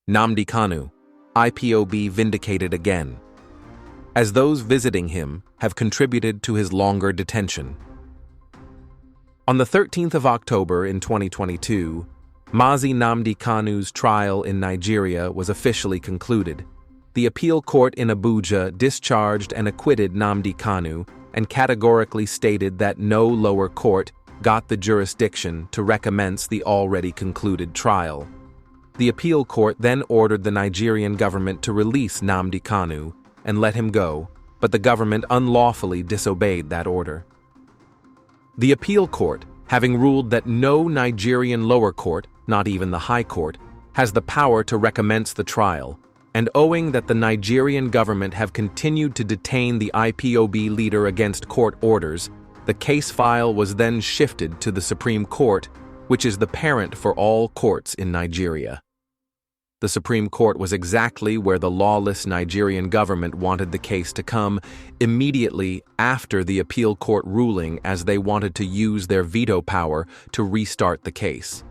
Nnamdi Kanu, IPOB vindicated again, as those visiting him have contributed to his longer detention. On the 13th of October in 2022, Mazi Nnamdi Kanu's trial in Nigeria was officially concluded. The appeal court in Abuja discharged and acquitted Nnamdi Kanu and categorically stated that no lower court got the jurisdiction to recommence the already concluded trial. The appeal court then ordered the Nigerian government to release Nnamdi Kanu and let him go, but the government unlawfully disobeyed that order. The appeal court, having ruled that no Nigerian lower court, not even the High Court, has the power to recommence the trial, and owing that the Nigerian government have continued to detain the IPOB leader against court orders, the case file was then shifted to the Supreme Court, which is the parent for all courts in Nigeria. The Supreme Court was exactly where the lawless Nigerian government wanted the case to come, immediately after the appeal court ruling, as they wanted to use their veto power to restart the case.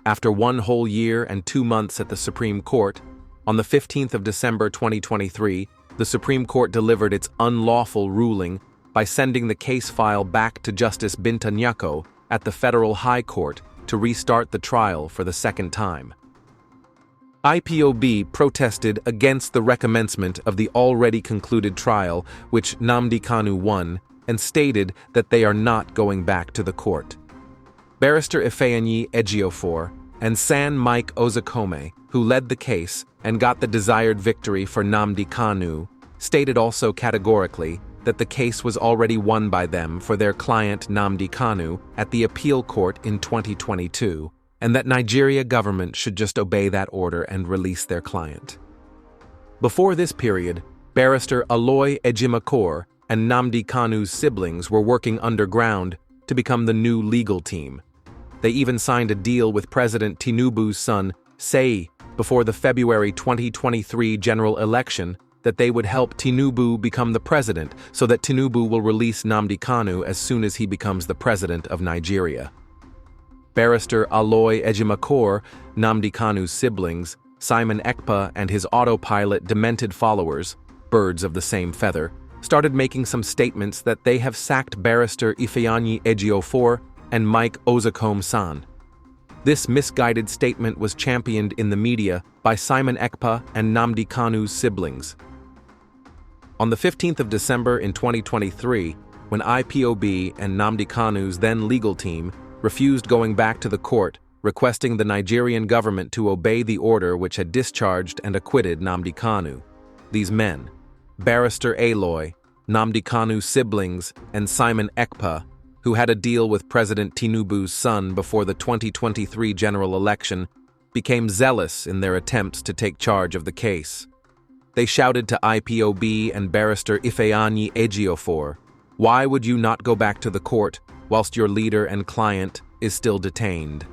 After 1 whole year and 2 months at the Supreme Court, on the 15th of December 2023, the Supreme Court delivered its unlawful ruling by sending the case file back to Justice Binta Nyako at the Federal High Court to restart the trial for the second time. IPOB protested against the recommencement of the already concluded trial, which Nnamdi Kanu won, and stated that they are not going back to the court. Barrister Ifeanyi Ejiofor and San Mike Ozakome, who led the case and got the desired victory for Nnamdi Kanu, stated also categorically that the case was already won by them for their client Nnamdi Kanu at the appeal court in 2022, and that Nigeria government should just obey that order and release their client. Before this period, Barrister Aloy Ejimakor and Nnamdi Kanu's siblings were working underground to become the new legal team. They even signed a deal with President Tinubu's son, Seyi, before the February 2023 general election that they would help Tinubu become the president so that Tinubu will release Nnamdi Kanu as soon as he becomes the president of Nigeria. Barrister Aloy Ejimakor, Nnamdi Kanu's siblings, Simon Ekpa and his autopilot demented followers, birds of the same feather, started making some statements that they have sacked Barrister Ifeanyi Ejiofor and Mike Ozakome-san. This misguided statement was championed in the media by Simon Ekpa and Nnamdi Kanu's siblings. On the 15th of December in 2023, when IPOB and Nnamdi Kanu's then legal team refused going back to the court, requesting the Nigerian government to obey the order which had discharged and acquitted Nnamdi Kanu, these men, Barrister Aloy, Nnamdi Kanu's siblings, and Simon Ekpa, who had a deal with President Tinubu's son before the 2023 general election, became zealous in their attempts to take charge of the case. They shouted to IPOB and Barrister Ifeanyi Ejiofor, "Why would you not go back to the court whilst your leader and client is still detained?"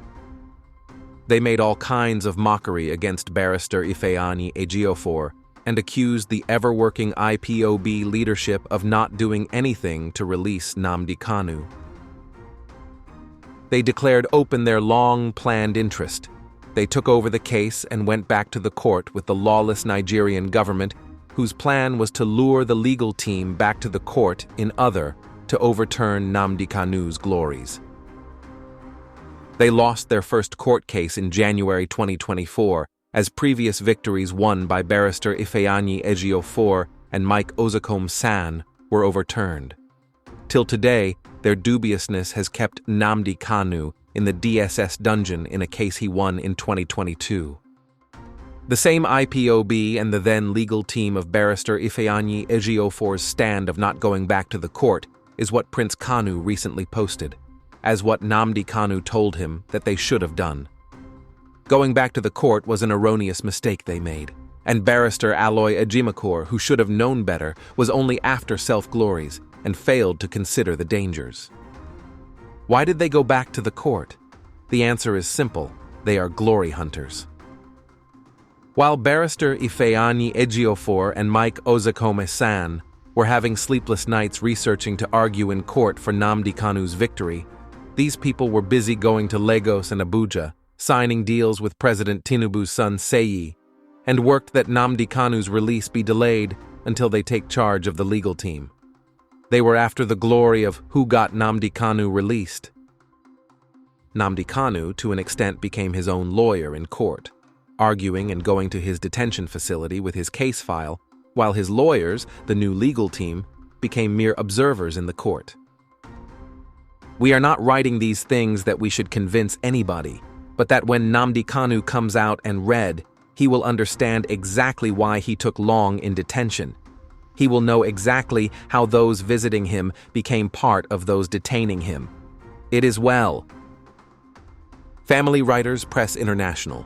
They made all kinds of mockery against Barrister Ifeanyi Ejiofor and accused the ever-working IPOB leadership of not doing anything to release Nnamdi Kanu. They declared open their long-planned interest. They took over the case and went back to the court with the lawless Nigerian government, whose plan was to lure the legal team back to the court in order to overturn Nnamdi Kanu's glories. They lost their first court case in January 2024, as previous victories won by Barrister Ifeanyi Ejiofor and Mike Ozakome-san were overturned. Till today, their dubiousness has kept Nnamdi Kanu in the DSS dungeon in a case he won in 2022. The same IPOB and the then legal team of Barrister Ifeanyi Ejiofor's stand of not going back to the court is what Prince Kanu recently posted, as what Nnamdi Kanu told him that they should have done. Going back to the court was an erroneous mistake they made, and Barrister Aloy Ejimakor, who should have known better, was only after self-glories and failed to consider the dangers. Why did they go back to the court? The answer is simple: they are glory hunters. While Barrister Ifeanyi Ejiofor and Mike Ozakome-san were having sleepless nights researching to argue in court for Nnamdi Kanu's victory, these people were busy going to Lagos and Abuja signing deals with President Tinubu's son Seyi, and worked that Nnamdi Kanu's release be delayed until they take charge of the legal team. They were after the glory of who got Nnamdi Kanu released. Nnamdi Kanu, to an extent, became his own lawyer in court, arguing and going to his detention facility with his case file, while his lawyers, the new legal team, became mere observers in the court. We are not writing these things that we should convince anybody, but that when Nnamdi Kanu comes out and read, he will understand exactly why he took long in detention. He will know exactly how those visiting him became part of those detaining him. It is well. Family Writers Press International.